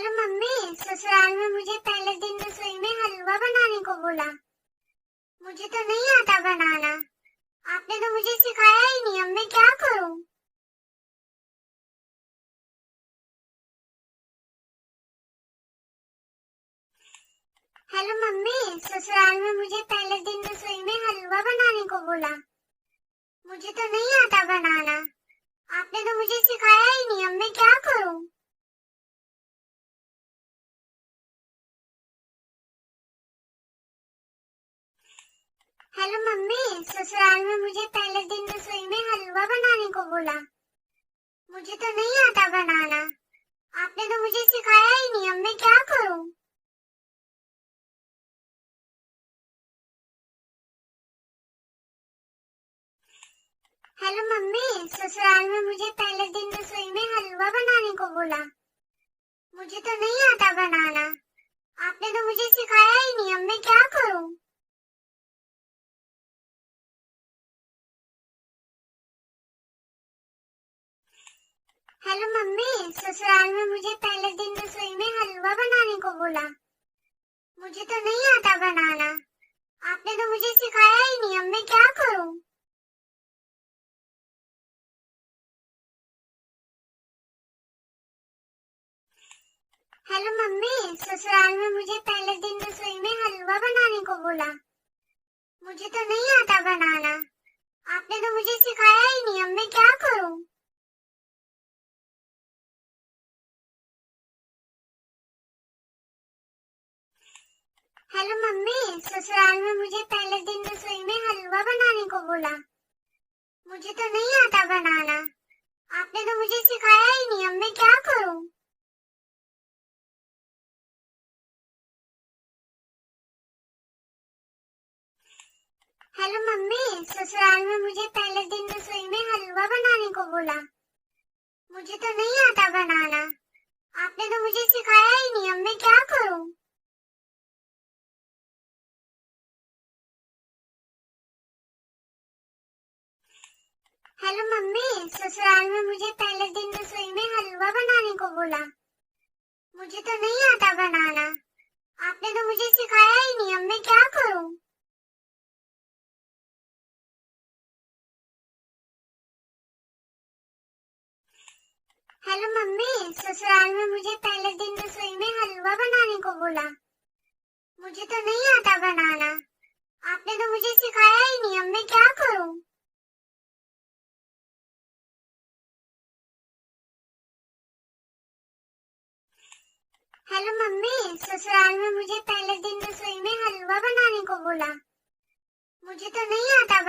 Hello mummy, ससुराल में मुझे पहले दिन रसोई में हलवा बनाने को बोला। मुझे तो नहीं आता बनाना। आपने तो मुझे सिखाया ही नहीं, अब मैं क्या करूं? हेलो मम्मी, ससुराल में मुझे पहले दिन रसोई में हलवा बनाने को बोला। मुझे तो नहीं आता बनाना। आपने तो मुझे सिखाया ही नहीं, अब मैं क्या करूं? हेलो मम्मी, ससुराल में मुझे पहले दिन रसोई में हलवा बनाने को बोला। मुझे तो नहीं आता बनाना। आपने तो मुझे सिखाया ही नहीं, अब मैं क्या करूं? हेलो मम्मी, ससुराल में मुझे पहले दिन रसोई में हलवा बनाने को बोला। मुझे तो नहीं आता बनाना। आपने तो मुझे सिखाया ही नहीं, अब मैं क्या करूं? हेलो मम्मी, ससुराल में मुझे पहले दिन रसोई में हलवा बनाने को बोला। मुझे तो नहीं आता बनाना। आपने तो मुझे सिखाया ही नहीं, अब मैं क्या करूं? हेलो मम्मी, ससुराल में मुझे पहले दिन रसोई में हलवा बनाने को बोला। मुझे तो नहीं आता बनाना। आपने तो मुझे सिखाया ही नहीं, अब मैं क्या करूं? हेलो मम्मी, ससुराल में मुझे पहले दिन रसोई में हलवा बनाने को बोला। मुझे तो नहीं आता बनाना। आपने तो मुझे सिखाया ही नहीं, अब मैं क्या करूं? हेलो मम्मी, ससुराल में मुझे पहले दिन रसोई में हलवा बनाने को बोला। मुझे तो नहीं आता बनाना। आपने तो मुझे सिखाया ही नहीं, अब मैं क्या करूं? हेलो मम्मी, ससुराल में मुझे पहले दिन रसोई में हलवा बनाने को बोला। मुझे तो नहीं आता बनाना। आपने तो मुझे सिखाया ही नहीं, अब मैं क्या करूं? हेलो मम्मी, ससुराल में मुझे पहले दिन रसोई में हलवा बनाने को बोला। मुझे तो नहीं आता बनाना। आपने तो मुझे सिखाया ही नहीं, अब मैं क्या करूं? हेलो मम्मी, ससुराल में मुझे पहले दिन रसोई में हलवा बनाने को बोला। मुझे तो नहीं आता